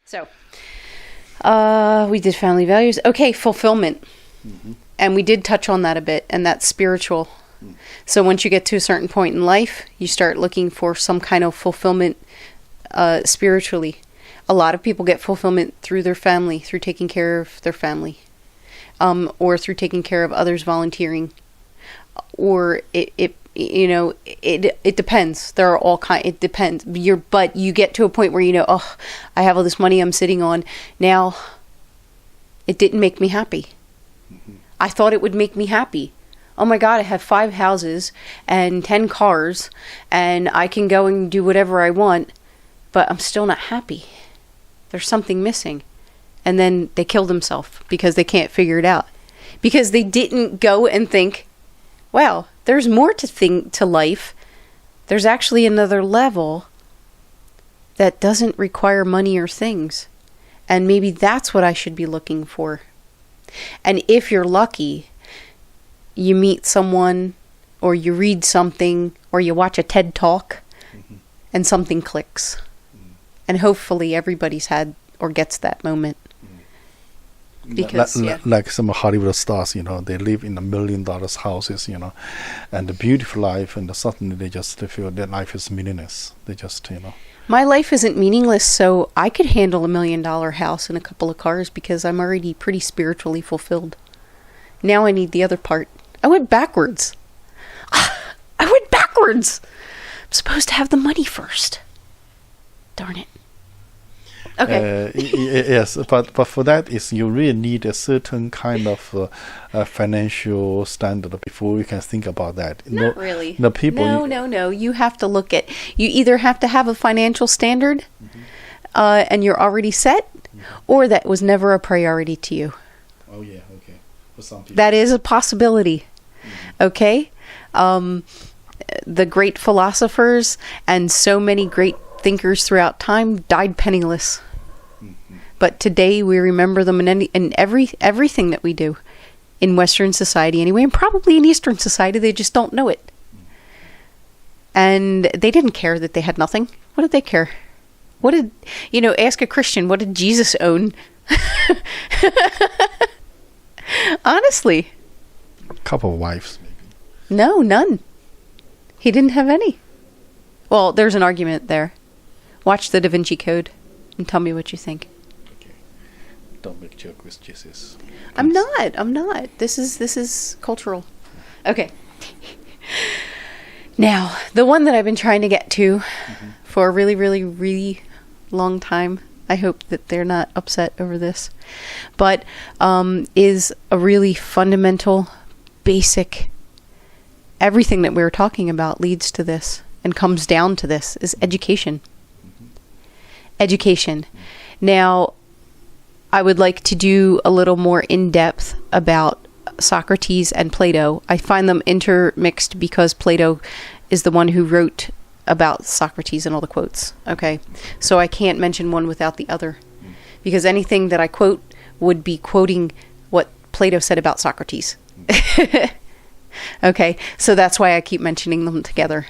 So, we did family values. Okay, fulfillment. And we did touch on that a bit, and that's spiritual. So once you get to a certain point in life, you start looking for some kind of fulfillment spiritually. A lot of people get fulfillment through their family, through taking care of their family, or through taking care of others, volunteering, or it depends. There are all kinds. It depends. But you get to a point where oh, I have all this money I'm sitting on. Now, it didn't make me happy. I thought it would make me happy. Oh my God, I have 5 houses and 10 cars, and I can go and do whatever I want, but I'm still not happy. There's something missing. And then they kill themselves because they can't figure it out. Because they didn't go and think, wow, there's more to life. There's actually another level that doesn't require money or things. And maybe that's what I should be looking for. And if you're lucky, you meet someone, or you read something, or you watch a TED Talk, and something clicks. And hopefully everybody's had or gets that moment. Because, like some Hollywood stars, they live in $1 million houses, and a beautiful life, and suddenly they just feel their life is meaningless. They just, My life isn't meaningless, so I could handle $1 million house and a couple of cars because I'm already pretty spiritually fulfilled. Now I need the other part. I went backwards. I'm supposed to have the money first. Darn it. Okay. Yes, but for that you really need a certain kind of financial standard before you can think about that. Not really. The people. No. You have to look at. You either have to have a financial standard, and you're already set, or that was never a priority to you. Oh yeah, okay. For some people. That is a possibility. Okay. The great philosophers and so many great thinkers throughout time died penniless. But today we remember them in everything that we do in Western society anyway, and probably in Eastern society. They just don't know it. And they didn't care that they had nothing. What did they care? What did, ask a Christian, what did Jesus own? Honestly. A couple of wives, maybe. No, none. He didn't have any. Well, there's an argument there. Watch the Da Vinci Code and tell me what you think. Okay. Don't make joke with Jesus. Please. I'm not. This is cultural. Okay. Now, the one that I've been trying to get to for a really, really, really long time. I hope that they're not upset over this. But is a really fundamental, basic, everything that we were talking about leads to this and comes down to this, is education. Education. Now, I would like to do a little more in-depth about Socrates and Plato. I find them intermixed because Plato is the one who wrote about Socrates and all the quotes. Okay, so I can't mention one without the other, because anything that I quote would be quoting what Plato said about Socrates. Okay, so that's why I keep mentioning them together.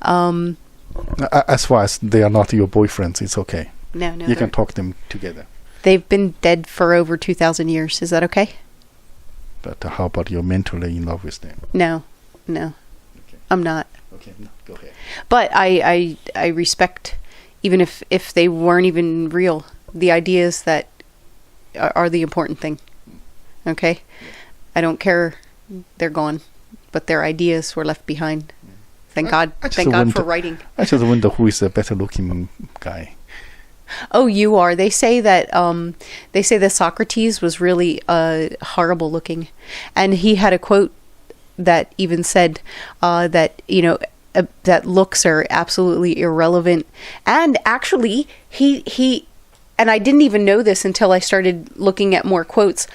As far as they are not your boyfriends, it's okay. No, you can talk them together. They've been dead for over 2,000 years. Is that okay? But how about you're mentally in love with them? No. Okay. I'm not. Okay, no, go ahead. But I respect, even if they weren't even real, the ideas that are the important thing. Okay? Yeah. I don't care they're gone, but their ideas were left behind. Thank God for writing. I just wonder who is a better looking guy. Oh, you are. They say that Socrates was really horrible looking, and he had a quote that even said that that looks are absolutely irrelevant. And actually, he and I didn't even know this until I started looking at more quotes.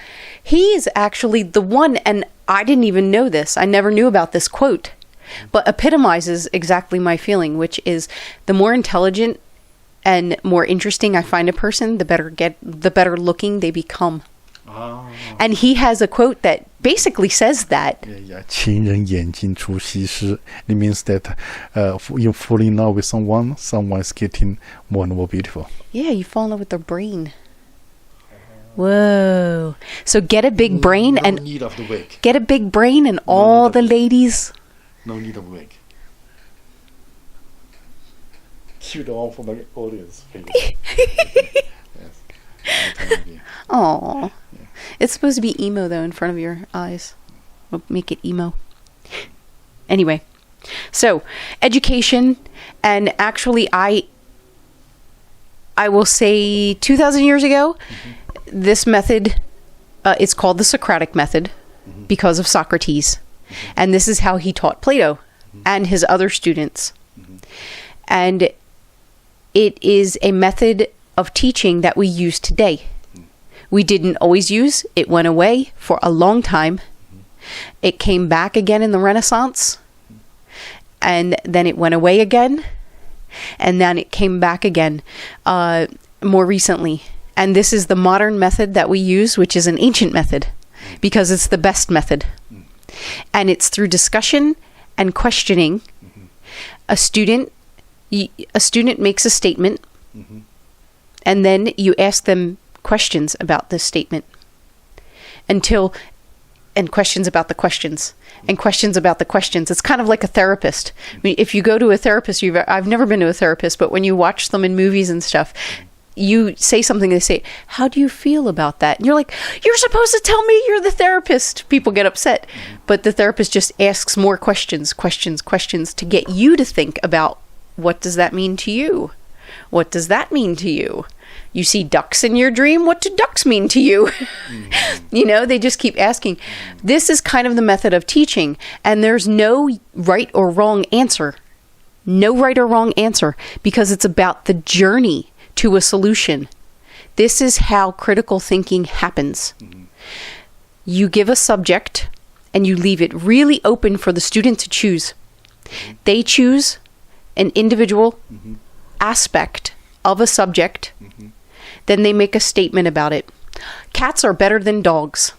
He is actually the one, and I didn't even know this. I never knew about this quote, but epitomizes exactly my feeling, which is the more intelligent and more interesting I find a person, the better looking they become. And he has a quote that basically says that. Yeah. 情人眼睛出西施. It means that you fall in love with someone is getting more and more beautiful. Yeah, you fall in love with their brain. Whoa. So get a big brain no and need of the wig. get a big brain and all the ladies. No need of wig. Shoot on for the audience. Yes. Aw. It's supposed to be emo though in front of your eyes. We'll make it emo. Anyway. So, education, and actually I will say 2,000 years ago, this method, it's called the Socratic method because of Socrates. And this is how he taught Plato and his other students. And it is a method of teaching that we use today. We didn't always use. It went away for a long time. It came back again in the Renaissance. And then it went away again. And then it came back again more recently. And this is the modern method that we use, which is an ancient method, because it's the best method. And it's through discussion and questioning. A student makes a statement, and then you ask them questions about this statement and questions about the questions and questions about the questions. It's kind of like a therapist. I mean, if you go to a therapist, I've never been to a therapist, but when you watch them in movies and stuff, you say something, they say, how do you feel about that? And you're like, you're supposed to tell me, you're the therapist. People get upset. But the therapist just asks more questions to get you to think about, what does that mean to you? What does that mean to you? You see ducks in your dream? What do ducks mean to you? You know, they just keep asking. This is kind of the method of teaching, and there's no right or wrong answer. No right or wrong answer, because it's about the journey to a solution. This is how critical thinking happens. You give a subject and you leave it really open for the student to choose. They choose an individual aspect of a subject, then they make a statement about it. Cats are better than dogs.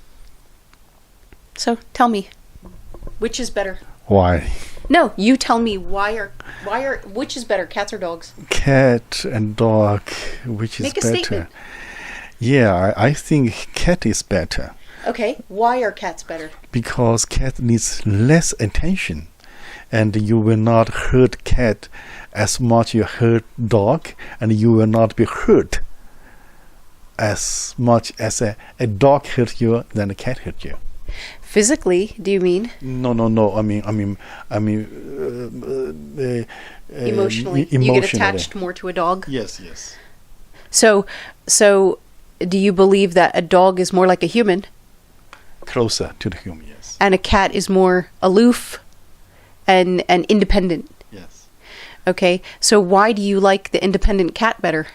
So tell me, which is better? Why? No, you tell me which is better, cats or dogs? Cat and dog, which is better? Make a statement. Yeah, I think cat is better. Okay, why are cats better? Because cat needs less attention, and you will not hurt cat as much you hurt dog, and you will not be hurt as much as a dog hurt you than a cat hurt you. Physically, do you mean? No. I mean, Emotionally. You get attached more to a dog? Yes. So do you believe that a dog is more like a human? Closer to the human, yes. And a cat is more aloof and independent? Yes. Okay, so why do you like the independent cat better?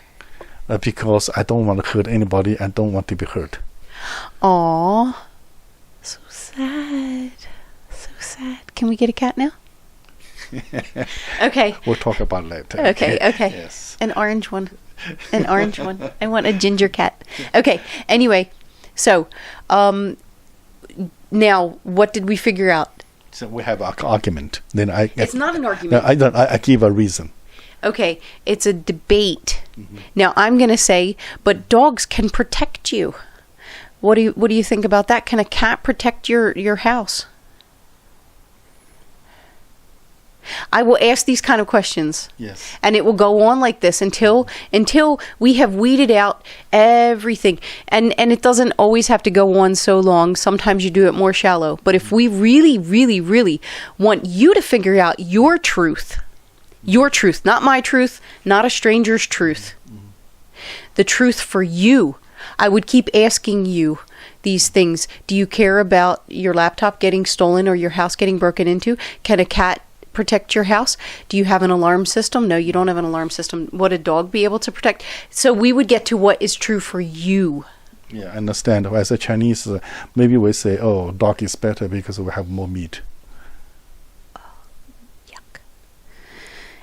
Because I don't want to hurt anybody. I don't want to be hurt. Aww. So sad. Can we get a cat now? Okay. We'll talk about it later. Okay. Yes. An orange one. I want a ginger cat. Okay. Anyway, so now what did we figure out? So we have an argument. Then it's not an argument. No, I give a reason. Okay, it's a debate. Now I'm going to say, but dogs can protect you. What do you think about that? Can a cat protect your house? I will ask these kind of questions. Yes. And it will go on like this until we have weeded out everything. And it doesn't always have to go on so long. Sometimes you do it more shallow. But if we really, really, really want you to figure out your truth, not my truth, not a stranger's truth, the truth for you, I would keep asking you these things. Do you care about your laptop getting stolen or your house getting broken into? Can a cat protect your house? Do you have an alarm system? No, you don't have an alarm system. Would a dog be able to protect? So we would get to what is true for you. Yeah, I understand. As a Chinese, maybe we say, oh, dog is better because we have more meat. Oh, yuck.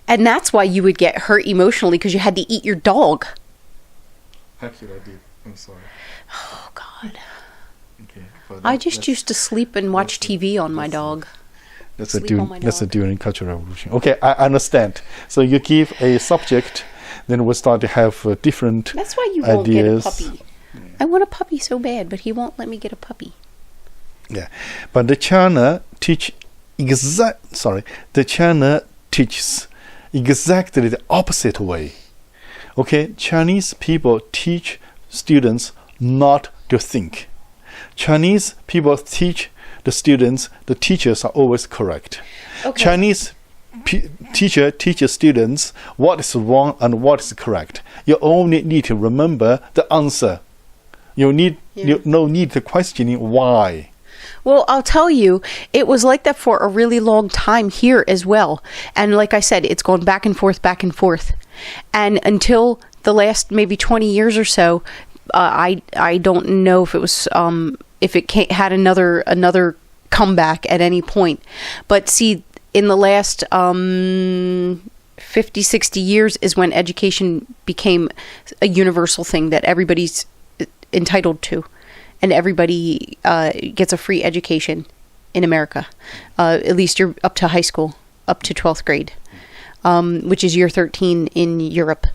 And that's why you would get hurt emotionally, because you had to eat your dog. Actually, I did. I'm sorry. Oh, God. Okay. I just used to sleep and watch TV on my dog. That's during Cultural Revolution. Okay, I understand. So you give a subject, then we'll start to have different ideas. That's why you won't get a puppy. Yeah. I want a puppy so bad, but he won't let me get a puppy. Yeah, but the China teaches exactly the opposite way. Okay, Chinese people teach students not to think. Chinese people teach the students, the teachers are always correct. Okay. Chinese teacher teaches students what is wrong and what is correct. You only need to remember the answer. You no need to questioning why. Well, I'll tell you, it was like that for a really long time here as well. And like I said, it's gone back and forth, back and forth. And until the last maybe 20 years or so, I don't know if it was if it had another comeback at any point. But see, in the last 50, 60 years is when education became a universal thing that everybody's entitled to. And everybody gets a free education in America. At least you're up to high school, up to 12th grade, which is year 13 in Europe.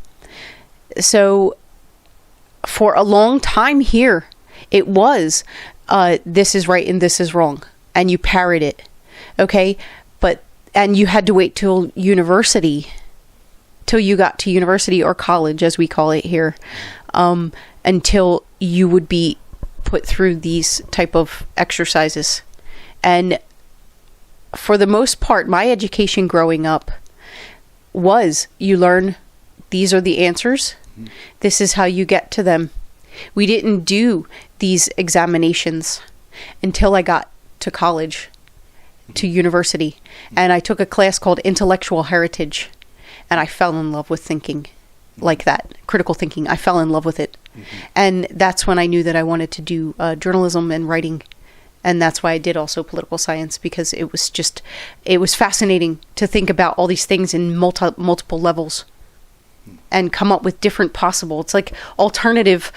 So for a long time here, it was this is right and this is wrong. And you parrot it. Okay? And you had to wait till you got to university or college, as we call it here, until you would be put through these type of exercises. And for the most part, my education growing up was you learn these are the answers. This is how you get to them. We didn't do these examinations until I got to college, to university. And I took a class called Intellectual Heritage. And I fell in love with thinking like that, critical thinking. I fell in love with it. And that's when I knew that I wanted to do journalism and writing. And that's why I did also political science, because it was fascinating to think about all these things in multiple levels and come up with different possible. It's like alternative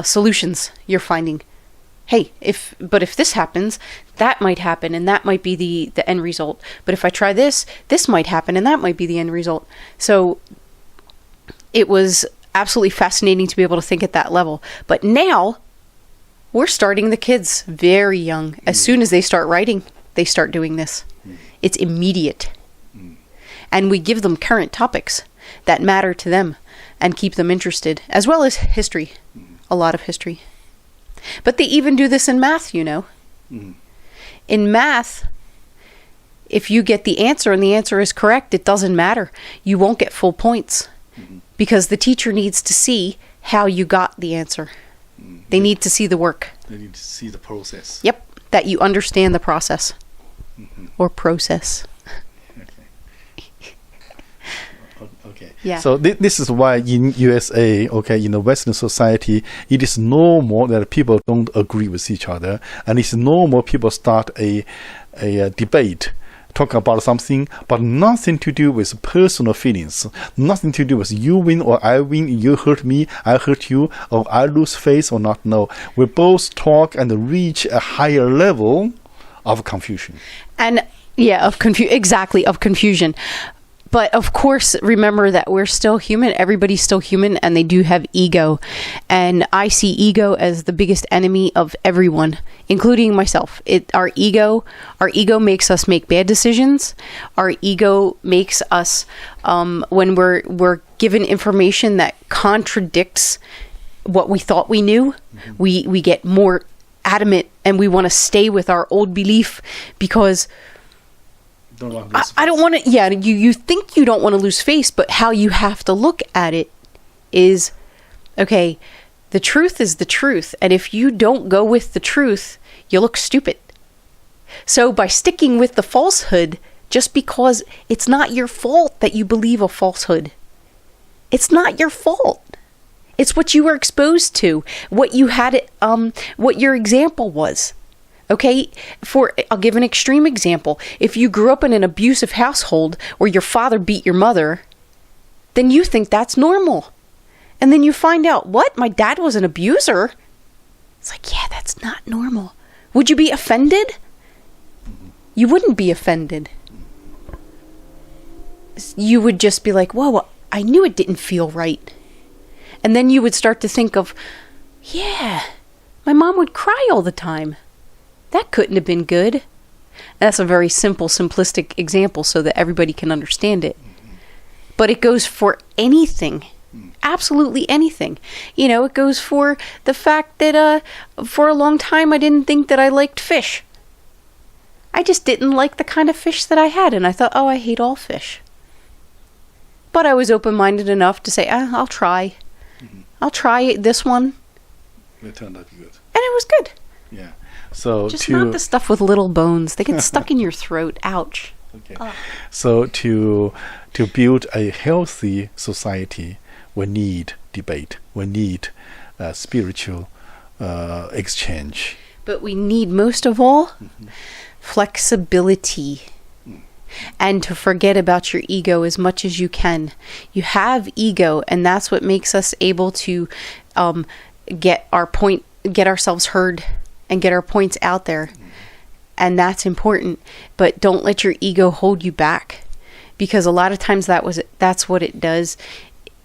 solutions you're finding. Hey, if this happens, that might happen, and that might be the end result. But if I try this might happen, and that might be the end result. So it was absolutely fascinating to be able to think at that level. But now we're starting the kids very young. As soon as they start writing, they start doing this. It's immediate. And we give them current topics that matter to them and keep them interested, as well as history, a lot of history. But they even do this in math, you know. In math, if you get the answer and the answer is correct, it doesn't matter. You won't get full points. Because the teacher needs to see how you got the answer. They need to see the work. They need to see the process. Yep, that you understand the process. Or process. Okay. Yeah. So this is why in USA, in the Western society, it is normal that people don't agree with each other. And it's normal people start a debate. Talk about something, but nothing to do with personal feelings, nothing to do with you win or I win, you hurt me, I hurt you, or I lose face or not. No, we both talk and reach a higher level of confusion. And of confusion. But of course, remember that we're still human. Everybody's still human, and they do have ego. And I see ego as the biggest enemy of everyone, including myself. Our ego makes us make bad decisions. Our ego makes us, when we're given information that contradicts what we thought we knew, we get more adamant, and we want to stay with our old belief because I don't want to, you think you don't want to lose face, but how you have to look at it is, okay, the truth is the truth. And if you don't go with the truth, you look stupid. So by sticking with the falsehood, just because it's not your fault that you believe a falsehood, it's not your fault. It's what you were exposed to, what you had, what your example was. Okay, I'll give an extreme example. If you grew up in an abusive household where your father beat your mother, then you think that's normal. And then you find out, what? My dad was an abuser? It's like, yeah, that's not normal. Would you be offended? You wouldn't be offended. You would just be like, whoa, I knew it didn't feel right. And then you would start to think of, yeah, my mom would cry all the time. That couldn't have been good. That's a very simple, simplistic example so that everybody can understand it. But it goes for anything. Absolutely anything. You know, it goes for the fact that for a long time I didn't think that I liked fish. I just didn't like the kind of fish that I had, and I thought, oh, I hate all fish. But I was open-minded enough to say, I'll try. I'll try this one. It turned out good. And it was good. Yeah. So just not the stuff with little bones. They get stuck in your throat. Ouch. Okay. So to build a healthy society, we need debate. We need spiritual exchange. But we need, most of all, flexibility. And to forget about your ego as much as you can. You have ego, and that's what makes us able to get ourselves heard, and get our points out there. And that's important. But don't let your ego hold you back, because a lot of times that's what it does.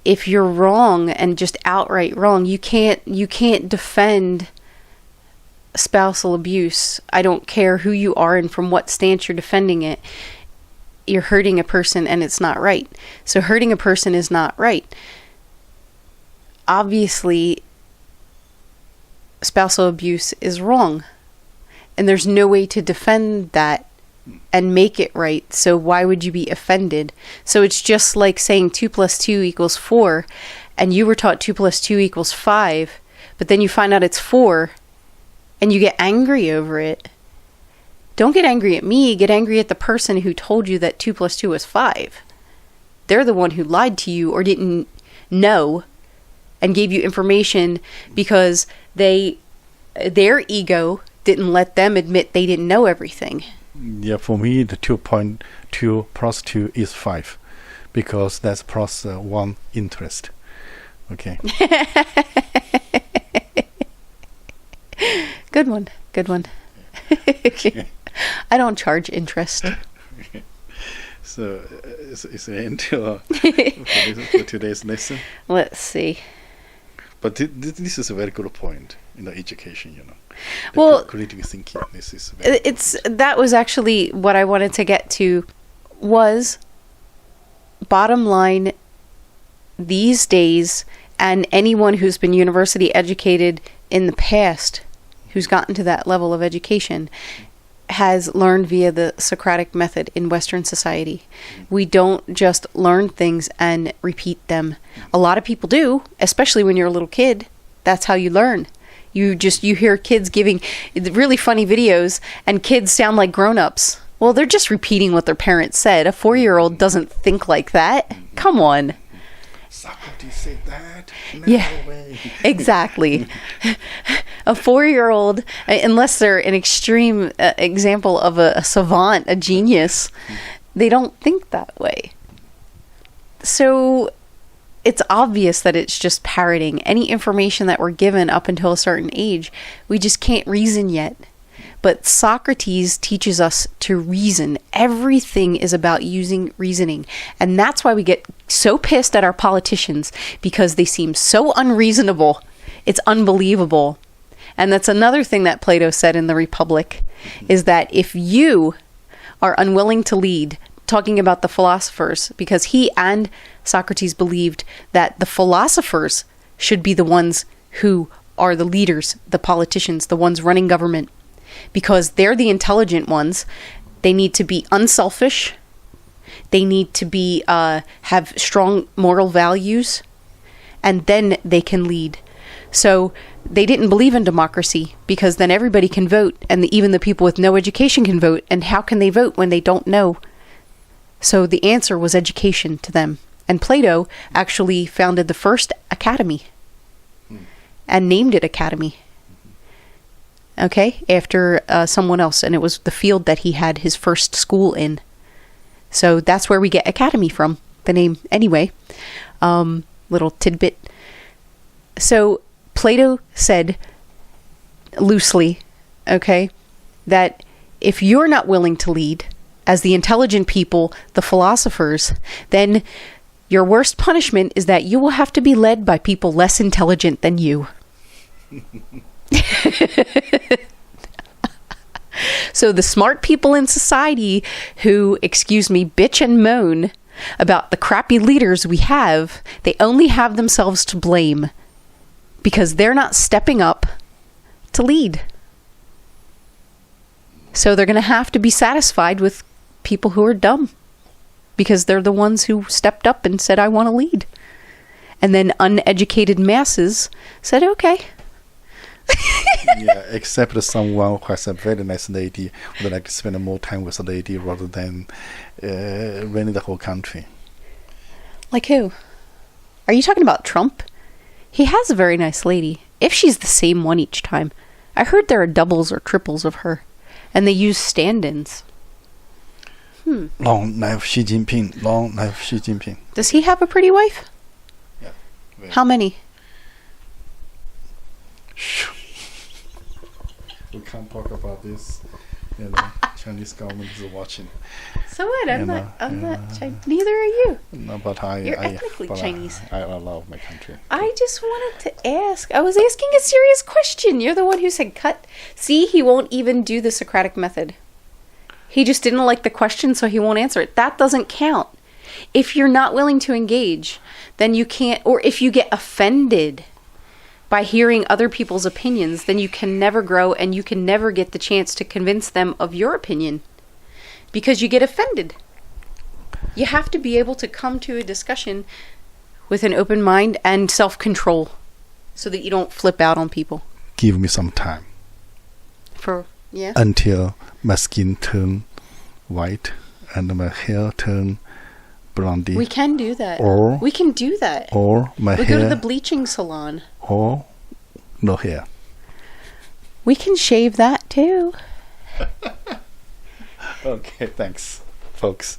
If you're wrong, and just outright wrong, you can't defend spousal abuse. I don't care who you are and from what stance you're defending it. You're hurting a person, and it's not right. So hurting a person is not right. Obviously, spousal abuse is wrong. And there's no way to defend that and make it right. So why would you be offended? So it's just like saying 2 + 2 = 4, and you were taught 2 + 2 = 5, but then you find out it's 4, and you get angry over it. Don't get angry at me. Get angry at the person who told you that 2 + 2 was 5. They're the one who lied to you or didn't know and gave you information because their ego didn't let them admit they didn't know everything. Yeah, for me, the 2.2 + 2 is 5, because that's plus 1 interest. Okay. Good one. I don't charge interest. So, is the end for today's lesson? Let's see. But this is a very good point in the education, you know. Well, critical thinking. This is very that was actually what I wanted to get to. Was bottom line, these days, and anyone who's been university educated in the past, who's gotten to that level of education, has learned via the Socratic method in Western society. We don't just learn things and repeat them. A lot of people do, especially when you're a little kid. That's how you learn. You hear kids giving really funny videos, and kids sound like grown-ups. Well, they're just repeating what their parents said. A 4-year-old doesn't think like that. Come on. Socrates said that. No way. Exactly. A 4-year-old, unless they're an extreme example of a savant, a genius, they don't think that way. So it's obvious that it's just parroting. Any information that we're given up until a certain age, we just can't reason yet. But Socrates teaches us to reason. Everything is about using reasoning. And that's why we get so pissed at our politicians, because they seem so unreasonable. It's unbelievable. And that's another thing that Plato said in the Republic, is that if you are unwilling to lead, talking about the philosophers, because he and Socrates believed that the philosophers should be the ones who are the leaders, the politicians, the ones running government. Because they're the intelligent ones. They need to be unselfish. They need to be have strong moral values, and then they can lead. So they didn't believe in democracy, because then everybody can vote, and even the people with no education can vote. And how can they vote when they don't know? So the answer was education to them. And Plato actually founded the first academy and named it academy. Okay, after someone else, and it was the field that he had his first school in. So that's where we get academy from, the name anyway. Little tidbit. So Plato said, loosely, okay, that if you're not willing to lead as the intelligent people, the philosophers, then your worst punishment is that you will have to be led by people less intelligent than you. So the smart people in society who, excuse me, bitch and moan about the crappy leaders we have, they only have themselves to blame because they're not stepping up to lead. So they're going to have to be satisfied with people who are dumb because they're the ones who stepped up and said, I want to lead. And then uneducated masses said, okay. Yeah, except someone who has a very nice lady would like to spend more time with a lady rather than running the whole country. Like who? Are you talking about Trump? He has a very nice lady. If she's the same one each time. I heard there are doubles or triples of her. And they use stand-ins. Long life Xi Jinping. Long life Xi Jinping. Does he have a pretty wife? Yeah. How many? We can't talk about this. Chinese government is watching. So what? I'm not Chinese. Neither are you. No, but You're ethnically Chinese. I love my country. I just wanted to ask. I was asking a serious question. You're the one who said cut. See, he won't even do the Socratic method. He just didn't like the question, so he won't answer it. That doesn't count. If you're not willing to engage, then you can't, or if you get offended by hearing other people's opinions, then you can never grow and you can never get the chance to convince them of your opinion because you get offended. You have to be able to come to a discussion with an open mind and self-control so that you don't flip out on people. Give me some time. Until my skin turn white and my hair turn blondie. We can do that. Or we can do that. Or my hair. We go to the bleaching salon. Or no hair. We can shave that too. Okay, thanks, folks.